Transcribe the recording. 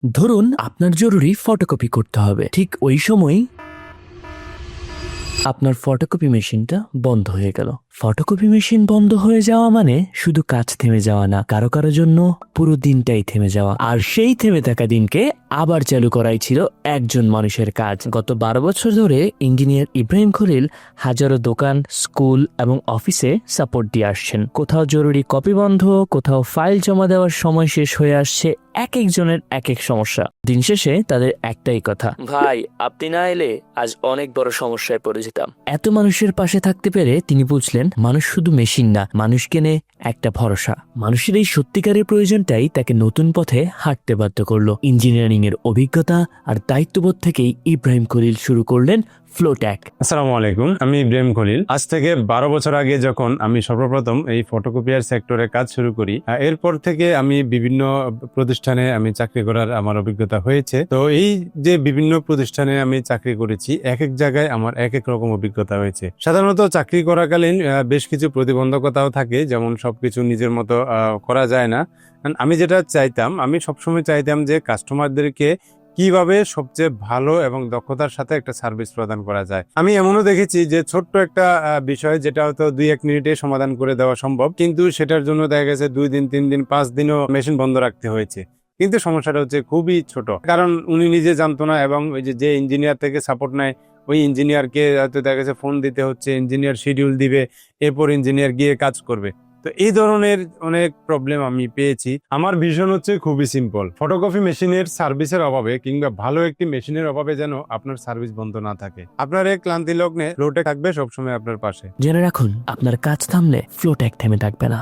ধরুন আপনার জরুরি ফটোকপি করতে হবে, ঠিক ওই সময় আপনার ফটোকপি মেশিনটা বন্ধ হয়ে গেল। ফটোকপি মেশিন বন্ধ হয়ে যাওয়া মানে শুধু কাজ থেমে যাওয়া না, কারো কারো জন্য পুরো দিনটাই থেমে যাওয়া। আর সেই থেমে থাকা দিনকে আবার চালু করাই ছিল একজন মানুষের কাজ। গত 12 বছর ধরে ইঞ্জিনিয়ার ইব্রাহিম খলিল হাজারো দোকান, স্কুল এবং অফিসে সাপোর্ট দিয়ে আসছেন। কোথাও জরুরি কপি বন্ধ, কোথাও ফাইল জমা দেওয়ার সময় শেষ হয়ে আসছে, এক একজনের এক এক সমস্যা। দিন শেষে তাদের একটাই কথা, ভাই আপনি না এলে আজ অনেক বড় সমস্যায় পড়ে যেতাম। এত মানুষের পাশে থাকতে পেরে তিনি বুঝলেন মানুষ শুধু মেশিন না, মানুষ কেনে একটা ভরসা। মানুষের এই সত্যিকারের প্রয়োজনটাই তাকে নতুন পথে হাঁটতে বাধ্য করলো। ইঞ্জিনিয়ারিং এর অভিজ্ঞতা আর দায়িত্ববোধ থেকেই ইব্রাহিম খলিল শুরু করলেন ফ্লোট্যাক। আসসালামু আলাইকুম, আমি ইব্রাহিম খলিল। আজ থেকে 12 বছর আগে যখন আমি সর্বপ্রথম এই ফটোকপিয়ার সেক্টরে কাজ শুরু করি, এরপর থেকে আমি বিভিন্ন প্রতিষ্ঠানে আমি চাকরি করার আমার অভিজ্ঞতা হয়েছে। তো এই যে বিভিন্ন প্রতিষ্ঠানে আমি চাকরি করেছি, এক এক জায়গায় আমার এক এক রকম অভিজ্ঞতা হয়েছে। সাধারণত চাকরি করাকালীন বেশ কিছু প্রতিবন্ধকতাও থাকে, যেমন সবকিছু নিজের মতো করা যায় না। আমি যেটা চাইতাম, আমি সবসময় চাইতাম যে কাস্টমারদেরকে কিভাবে সবচেয়ে ভালো এবং দক্ষতার সাথে একটা সার্ভিস প্রদান করা যায়। আমি এমনও দেখেছি যে ছোট্ট একটা বিষয় যেটা হয়তো 2-1 মিনিটে সমাধান করে দেওয়া সম্ভব, কিন্তু সেটার জন্য দেখা গেছে 2 দিন, 3 দিন, 5 দিনও মেশিন বন্ধ রাখতে হয়েছে। কিন্তু সমস্যাটা হচ্ছে খুবই ছোট, কারণ উনি নিজে জানতো না এবং ওই যে ইঞ্জিনিয়ার থেকে সাপোর্ট নেয়, ওই ইঞ্জিনিয়ারকে হয়তো দেখা গেছে ফোন দিতে হচ্ছে, ইঞ্জিনিয়ার শিডিউল দিবে, এরপর ইঞ্জিনিয়ার গিয়ে কাজ করবে। তো এই ধরনের অনেক প্রবলেম আমি পেয়েছি। আমার ভিশন হচ্ছে খুবই সিম্পল, ফটোকপি মেশিনের সার্ভিসের অভাবে কিংবা ভালো একটি মেশিনের অভাবে যেন আপনার সার্ভিস বন্ধ না থাকে। আপনার এই ক্লান্তি লগ্নে ফ্লোট্যাক থাকবে সবসময় আপনার পাশে। জেনে রাখুন, আপনার কাজ থামলে ফ্লোট্যাক থেমে থাকবে না।